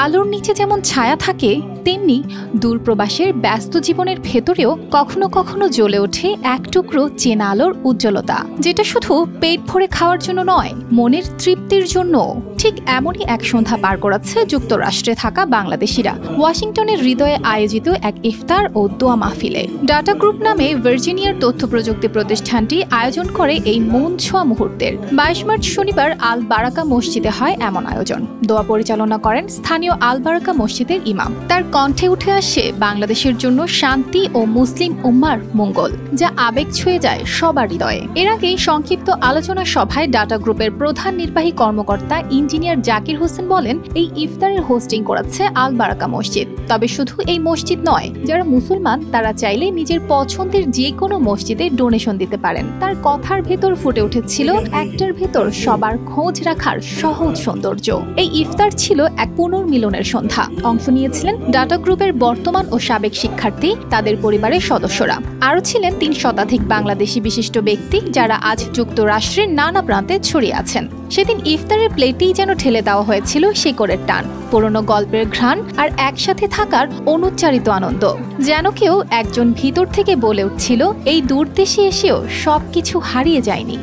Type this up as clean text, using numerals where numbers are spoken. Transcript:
আলোর নিচে যেমন ছায়া থাকে, তেমনি দূরপ্রবাসের ব্যস্ত জীবনের ভেতরেও কখনো কখনো জ্বলে ওঠে এক টুকরো চেনা আলোর উজ্জ্বলতা, যেটা শুধু পেট ভরে খাওয়ার জন্য নয়, মনের তৃপ্তির জন্য। ঠিক এমনই এক সন্ধ্যা পার করাচ্ছে যুক্তরাষ্ট্রে থাকা বাংলাদেশিরা ওয়াশিংটনের হৃদয়ে আয়োজিত এক ইফতার ও দোয়া মাহফিলে। ডাটা গ্রুপ নামে ভার্জিনিয়ার তথ্য প্রযুক্তি প্রতিষ্ঠানটি আয়োজন করে এই মন ছোঁয়া মুহূর্তের। 22 মার্চ শনিবার আল বারাকা মসজিদে হয় এমন আয়োজন। দোয়া পরিচালনা করেন স্থানীয় আল বারাকা মসজিদের ইমাম। তার কণ্ঠে উঠে আসে বাংলাদেশের জন্য শান্তি ও মুসলিম উম্মার মঙ্গল, যা আবেগ ছুঁয়ে যায় সবার হৃদয়ে। এর আগেই সংক্ষিপ্ত আলোচনা সভায় ডাটা গ্রুপের প্রধান নির্বাহী কর্মকর্তা ইঞ্জিনিয়ার জাকির হোসেন বলেন, এই ইফতারের হোস্টিং করাচ্ছে আল বারাকা মসজিদ। তবে শুধু এই মসজিদ নয়, যারা মুসলমান তারা চাইলে নিজের পছন্দের যে কোনো মসজিদে ডোনেশন দিতে পারেন। তার কথার ভেতর ফুটে উঠেছিল একটার ভেতর সবার খোঁজ রাখার সহজ সৌন্দর্য। এই ইফতার ছিল এক পুনর্মিলনের সন্ধ্যা। অংশ নিয়েছিলেন ডাটা গ্রুপের বর্তমান ও সাবেক শিক্ষার্থী, তাদের পরিবারের সদস্যরা। আরও ছিলেন 3 শতাধিক বাংলাদেশি বিশিষ্ট ব্যক্তি, যারা আজ যুক্তরাষ্ট্রের নানা প্রান্তে ছড়িয়ে আছেন। সেদিন ইফতারের প্লেটেই যেন ঠেলে দেওয়া হয়েছিল শিকড়ের টান, পুরনো গল্পের ঘ্রাণ আর একসাথে থাকার অনুচ্চারিত আনন্দ। যেন কেউ একজন ভিতর থেকে বলে উঠছিল, এই দূর দেশে এসেও সবকিছু হারিয়ে যায়নি।